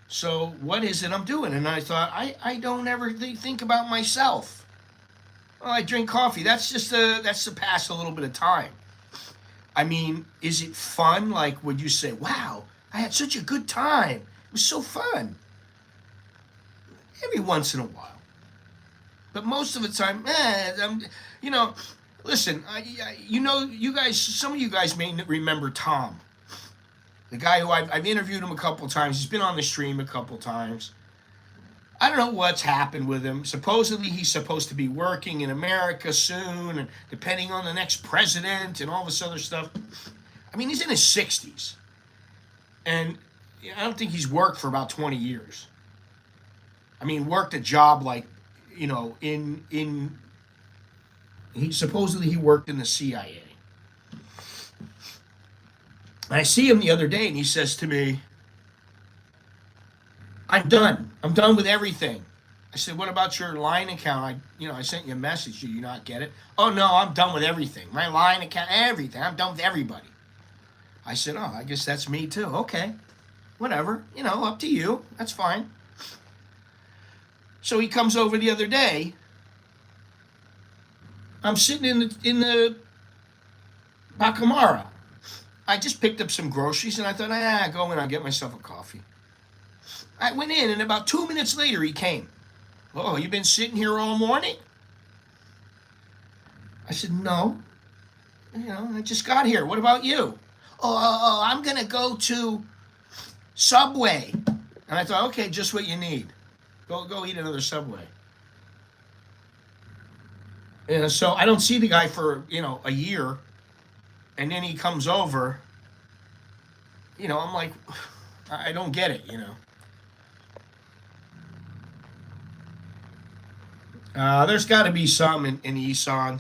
so what is it I'm doing? And I thought, I don't ever think about myself. Well, I drink coffee. That's to pass a little bit of time. I mean, is it fun? Like, would you say, wow, I had such a good time. It was so fun. Every once in a while. But most of the time, you know, listen, you guys, some of you guys may remember Tom. The guy who I've interviewed him a couple times. He's been on the stream a couple times. I don't know what's happened with him. Supposedly he's supposed to be working in America soon, and depending on the next president and all this other stuff. I mean, he's in his 60s. And I don't think he's worked for about 20 years. I mean, worked a job like, you know, he supposedly he worked in the CIA. And I see him the other day, and he says to me, I'm done. I'm done with everything. I said, what about your line account? I sent you a message. Did you not get it? Oh, no, I'm done with everything. My line account, everything. I'm done with everybody. I said, oh, I guess that's me too. Okay, whatever. You know, up to you. That's fine. So he comes over the other day. I'm sitting in the Bacamara. I just picked up some groceries, and I thought, go in, I'll get myself a coffee. I went in, and about 2 minutes later, he came. Oh, you been sitting here all morning? I said, no. You know, I just got here. What about you? Oh, I'm going to go to Subway. And I thought, okay, just what you need. Go eat another Subway. And so I don't see the guy for, a year. And then he comes over. I'm like, I don't get it, There's got to be some in Isan.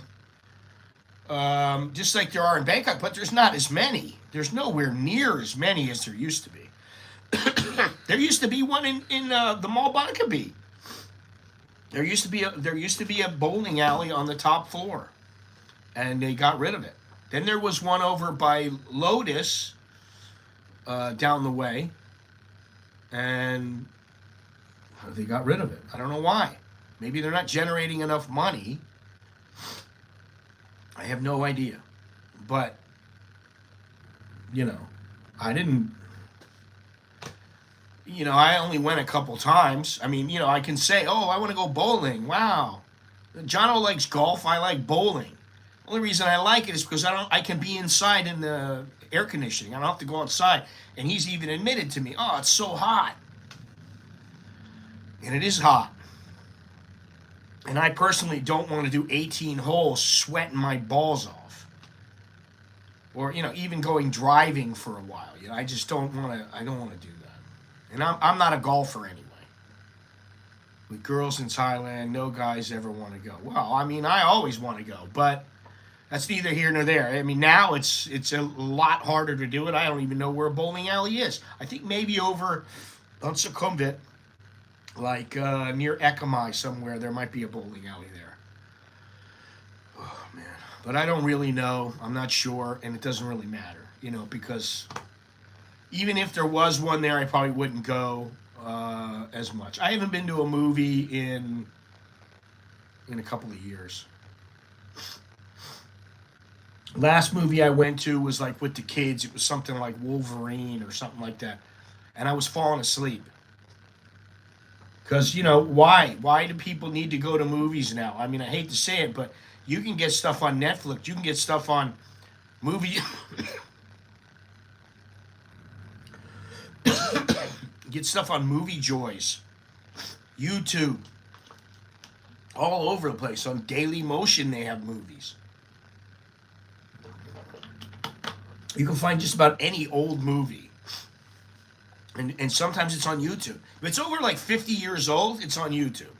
Just like there are in Bangkok, but there's not as many. There's nowhere near as many as there used to be. There used to be one in the Mall Bankaby. There used to be a bowling alley on the top floor, and they got rid of it. Then there was one over by Lotus, down the way, and they got rid of it. I don't know why. Maybe they're not generating enough money. I have no idea. But, I didn't, I only went a couple times. I mean, I can say, oh, I want to go bowling. Wow. Jono likes golf. I like bowling. The only reason I like it is because I can be inside in the air conditioning. I don't have to go outside. And he's even admitted to me, oh, it's so hot. And it is hot. And I personally don't want to do 18 holes sweating my balls off. Or, even going driving for a while. I just don't want to do that. And I'm not a golfer anyway. With girls in Thailand, no guys ever want to go. Well, I mean, I always want to go, but that's neither here nor there. I mean, now it's a lot harder to do it. I don't even know where a bowling alley is. I think maybe over on Sukhumvit, like near Ekamai somewhere, there might be a bowling alley there. Oh, man. But I don't really know. I'm not sure, and it doesn't really matter, because even if there was one there, I probably wouldn't go as much. I haven't been to a movie in a couple of years. Last movie I went to was like with the kids. It was something like Wolverine or something like that. And I was falling asleep. Because, why? Why do people need to go to movies now? I mean, I hate to say it, but you can get stuff on Netflix. You can get stuff on movie... Get stuff on Movie Joys, YouTube, all over the place. On Daily Motion, they have movies. You can find just about any old movie. And sometimes it's on YouTube. If it's over like 50 years old, it's on YouTube.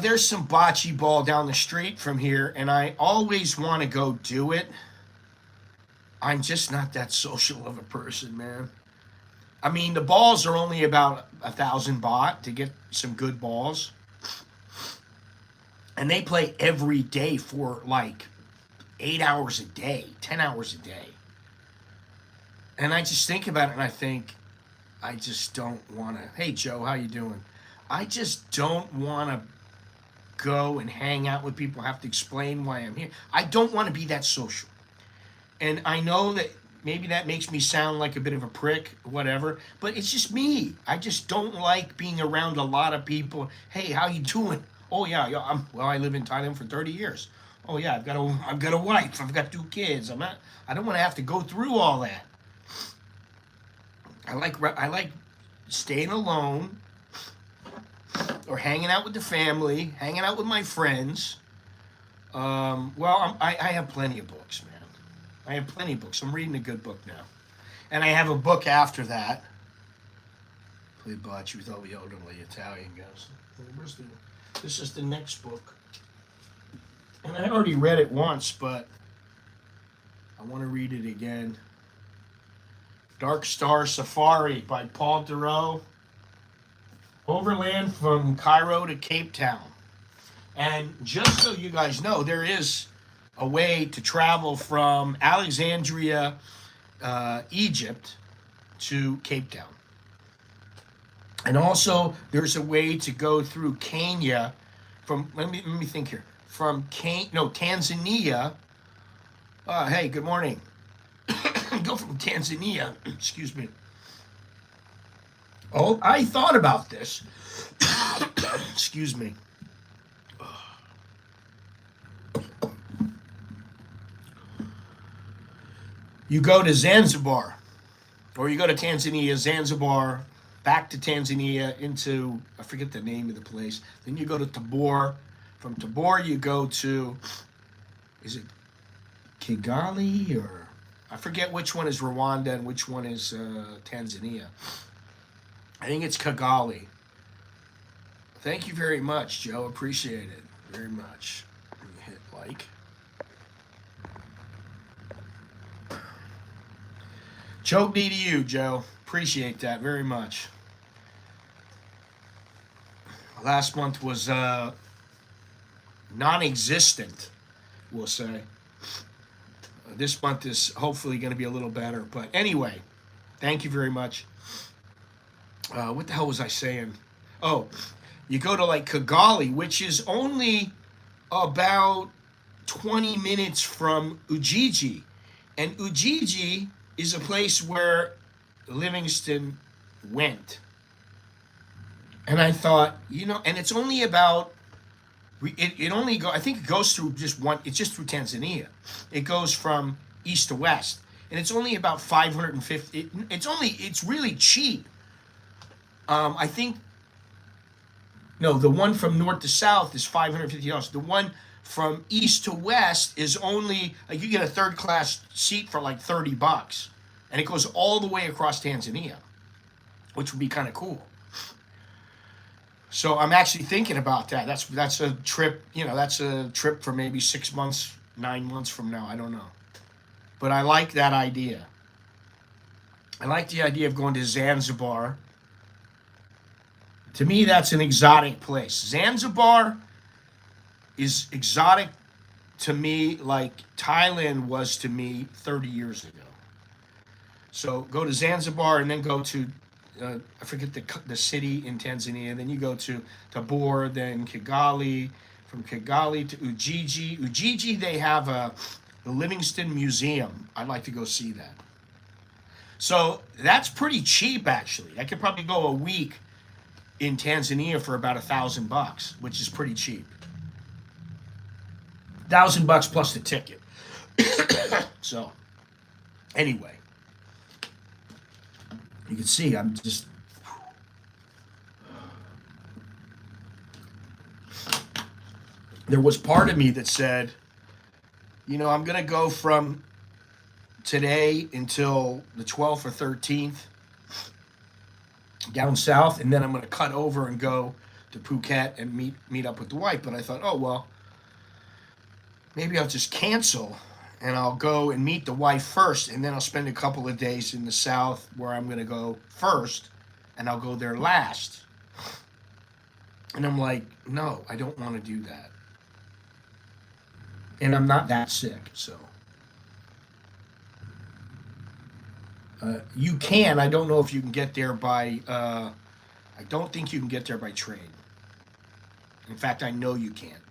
There's some bocce ball down the street from here, and I always want to go do it. I'm just not that social of a person, man. I mean, the balls are only about 1,000 baht to get some good balls. And they play every day for like 8 hours a day, 10 hours a day. And I just think about it and I think, I just don't want to, hey Joe, how you doing? I just don't want to go and hang out with people, have to explain why I'm here. I don't want to be that social. And I know that maybe that makes me sound like a bit of a prick, whatever, but it's just me. I just don't like being around a lot of people. Hey, how you doing? Oh yeah, yeah. Well, I live in Thailand for 30 years. Oh yeah, I've got a wife. I've got 2 kids. I don't want to have to go through all that. I like staying alone or hanging out with the family, hanging out with my friends. I have plenty of books, man. I have plenty of books. I'm reading a good book now. And I have a book after that. Play bocce with all the elderly Italian guys. This is the next book. And I already read it once, but I want to read it again. Dark Star Safari by Paul Theroux. Overland from Cairo to Cape Town. And just so you guys know, there is a way to travel from Alexandria, Egypt, to Cape Town. And also, there's a way to go through Kenya from, let me think here, from Tanzania. Hey, good morning. Go from Tanzania, excuse me. Oh, I thought about this. Excuse me. You go to Zanzibar, or you go to Tanzania, Zanzibar, back to Tanzania into, I forget the name of the place. Then you go to Tabor. From Tabor, you go to, is it Kigali, or I forget which one is Rwanda and which one is Tanzania. I think it's Kigali. Thank you very much, Joe. Appreciate it very much. Let me hit like. Choke knee to you, Joe. Appreciate that very much. Last month was non-existent, we'll say. This month is hopefully going to be a little better. But anyway, thank you very much. What the hell was I saying? Oh, you go to like Kigali, which is only about 20 minutes from Ujiji. And Ujiji is a place where Livingston went. And I thought, and it's only about, I think it goes through it's just through Tanzania. It goes from east to west. And it's only about 550, it's really cheap. I think, no, the one from north to south is $550. The one from east to west is only, you get a third class seat for like $30. And it goes all the way across Tanzania, which would be kind of cool. So I'm actually thinking about that. That's a trip, that's a trip for maybe 6 months, 9 months from now. I don't know. But I like that idea. I like the idea of going to Zanzibar. To me, that's an exotic place. Zanzibar is exotic to me like Thailand was to me 30 years ago. So go to Zanzibar and then go to, I forget the city in Tanzania. Then you go to Tabor, then Kigali. From Kigali to Ujiji. Ujiji, they have the Livingston Museum. I'd like to go see that. So that's pretty cheap, actually. I could probably go a week in Tanzania for about $1,000, which is pretty cheap. $1,000 plus the ticket. So, anyway, you can see I'm just. There was part of me that said, I'm going to go from today until the 12th or 13th down south, and then I'm going to cut over and go to Phuket and meet up with the wife. But I thought, oh, well, maybe I'll just cancel and I'll go and meet the wife first, and then I'll spend a couple of days in the south where I'm going to go first, and I'll go there last. And I'm like, no, I don't want to do that. and I'm not that sick, so. You can. I don't know if you can get there by. I don't think you can get there by train. In fact, I know you can't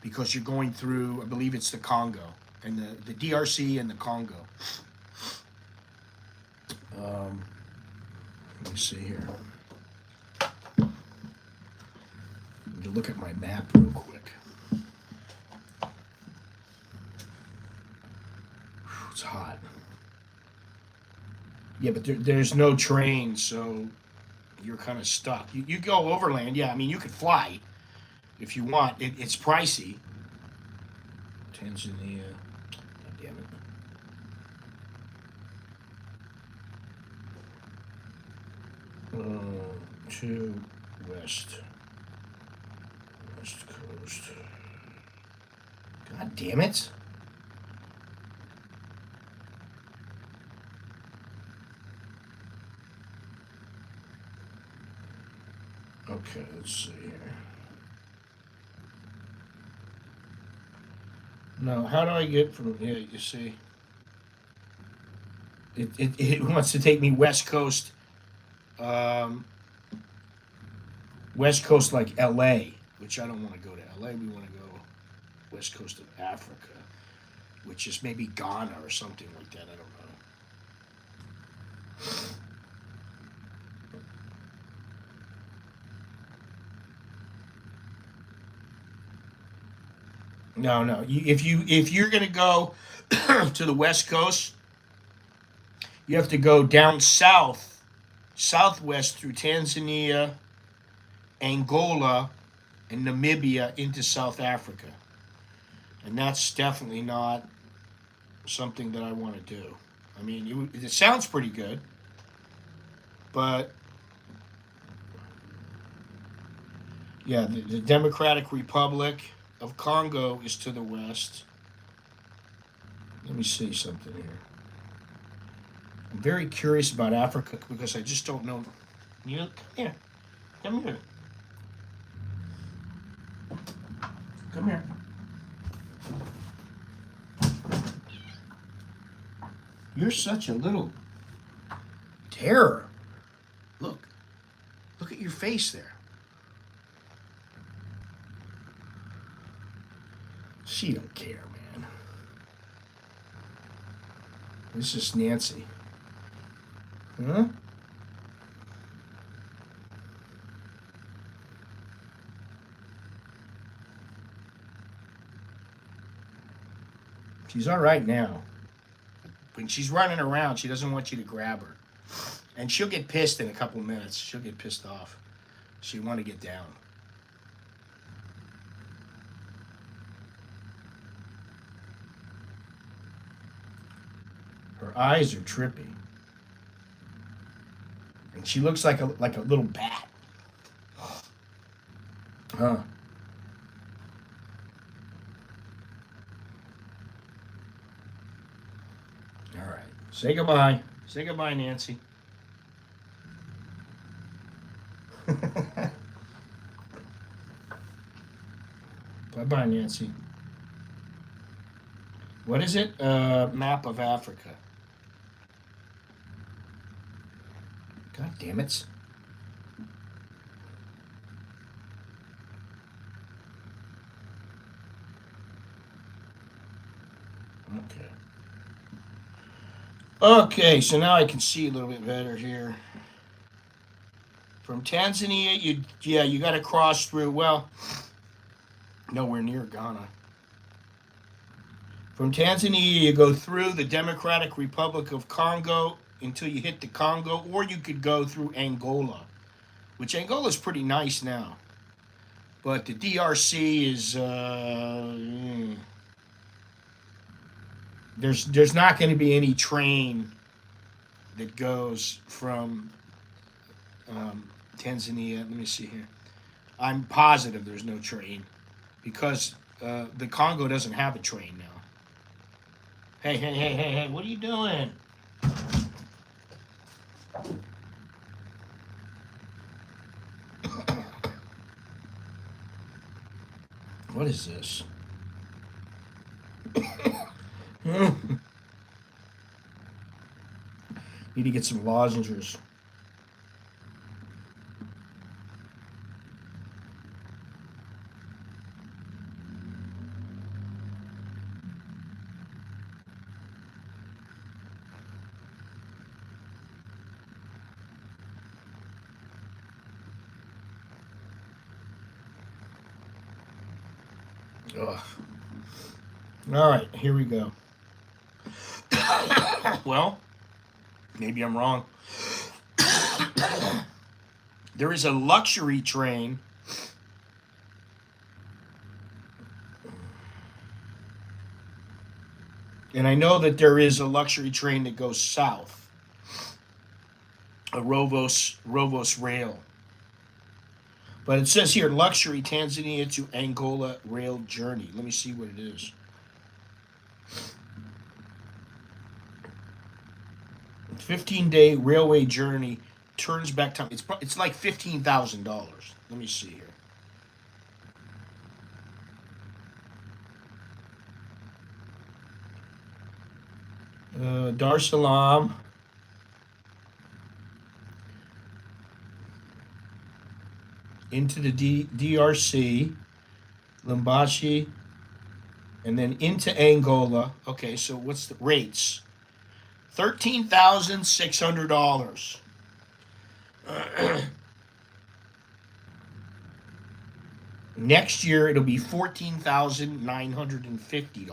because you're going through. I believe it's the Congo and the DRC and the Congo. Um, Let me see here. Let me look at my map real quick. It's hot. Yeah, but there's no train, so you're kind of stuck. You go overland, yeah. I mean, you could fly if you want. It's pricey. Tanzania. God damn it. To West Coast. God damn it. Okay, let's see here. No, how do I get from here? You see, it wants to take me West Coast, um, West Coast like L.A., which I don't want to go to L.A. We want to go West Coast of Africa, which is maybe Ghana or something like that. I don't know. No, no. If you're gonna go to the West Coast, you have to go down south, southwest through Tanzania, Angola, and Namibia into South Africa, and that's definitely not something that I want to do. I mean, it sounds pretty good, but yeah, the Democratic Republic of Congo is to the west. Let me see something here. I'm very curious about Africa because I just don't know. You come here. Come here. Come here. You're such a little terror. Look. Look at your face there. She don't care, man. This is Nancy. Huh? She's all right now. When she's running around, she doesn't want you to grab her. And she'll get pissed in a couple minutes. She'll get pissed off. She'll want to get down. Her eyes are trippy. And she looks like a little bat. Huh. All right. Say goodbye. Say goodbye, Nancy. Bye-bye, Nancy. What is it? Map of Africa. God damn it. Okay. Okay, so now I can see a little bit better here. From Tanzania, you got to cross through. Well, nowhere near Ghana. From Tanzania, you go through the Democratic Republic of Congo until you hit the Congo, or you could go through Angola, which Angola is pretty nice now. But the DRC is there's not going to be any train that goes from Tanzania. Let me see here. I'm positive there's no train because the Congo doesn't have a train now. Hey, what are you doing? What is this? Need to get some lozenges. Ugh. All right, here we go. Well, maybe I'm wrong. There is a luxury train. And I know that there is a luxury train that goes south. A Rovos rail. But it says here, luxury Tanzania to Angola rail journey. Let me see what it is. 15-day railway journey, turns back time. It's like $15,000. Let me see here. Dar es Salaam. Into the DRC, Limbashi, and then into Angola. Okay, so what's the rates? $13,600. Next year it'll be $14,950.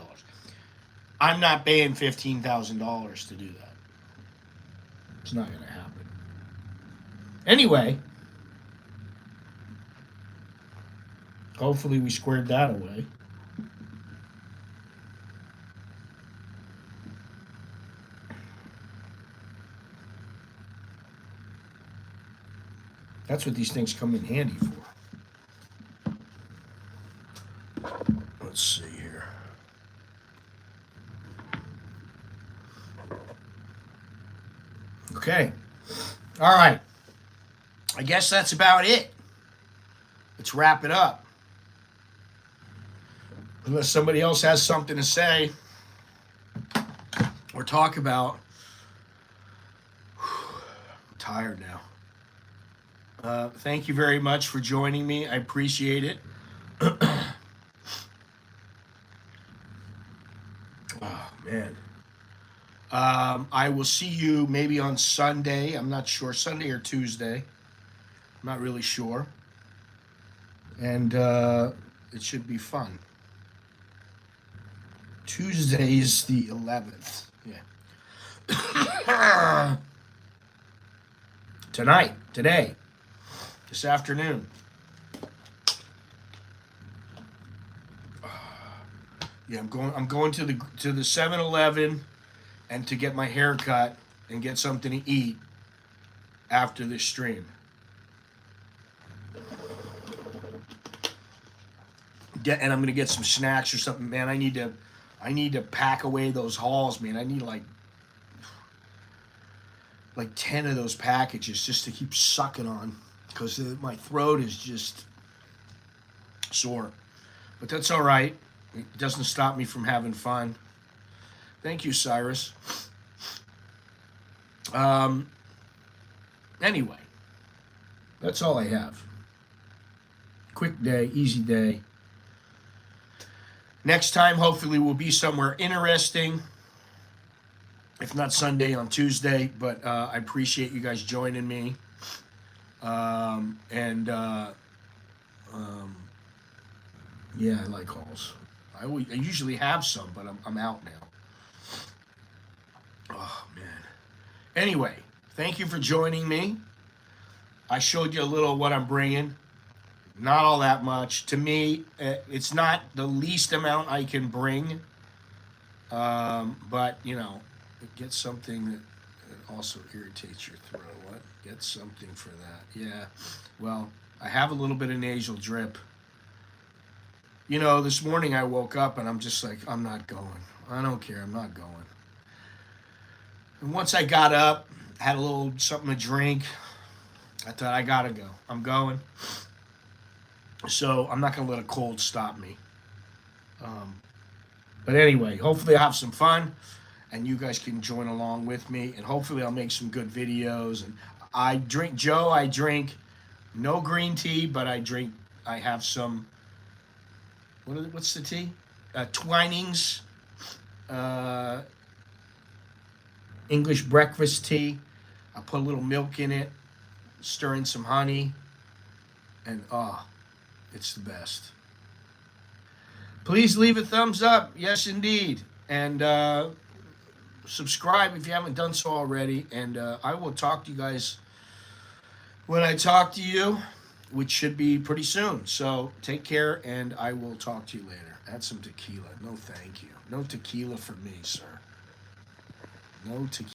I'm not paying $15,000 to do that. It's not going to happen. Anyway, hopefully we squared that away. That's what these things come in handy for. Let's see here. Okay. All right. I guess that's about it. Let's wrap it up. Unless somebody else has something to say or talk about. I'm tired now. Thank you very much for joining me. I appreciate it. Oh, man. I will see you maybe on Sunday. I'm not sure. Sunday or Tuesday. I'm not really sure. And it should be fun. Tuesday is the 11th. Yeah. Today. This afternoon. Yeah, I'm going to the 7-Eleven and to get my hair cut and get something to eat after this stream. And I'm gonna get some snacks or something, man. I need to pack away those hauls, man. I need like 10 of those packages just to keep sucking on, because my throat is just sore. But that's all right. It doesn't stop me from having fun. Thank you, Cyrus. Anyway, that's all I have. Quick day, easy day. Next time, hopefully, we'll be somewhere interesting. If not Sunday, on Tuesday. But I appreciate you guys joining me. Yeah, I like hauls. I usually have some, but I'm out now. Oh, man. Anyway, thank you for joining me. I showed you a little of what I'm bringing. Not all that much. To me, it's not the least amount I can bring. But, get something that also irritates your throat. What? Get something for that. Yeah. Well, I have a little bit of nasal drip. This morning I woke up and I'm just like, I'm not going. I don't care. I'm not going. And once I got up, had a little something to drink, I thought, I gotta go. I'm going. So I'm not gonna let a cold stop me. But anyway, hopefully I'll have some fun and you guys can join along with me. And hopefully I'll make some good videos. And I drink no green tea, but I have some, what's the tea? Twinings, uh, English breakfast tea. I put a little milk in it, stir in some honey, and it's the best. Please leave a thumbs up. Yes, indeed. And subscribe if you haven't done so already. And I will talk to you guys when I talk to you, which should be pretty soon. So take care, and I will talk to you later. Add some tequila. No, thank you. No tequila for me, sir. No tequila.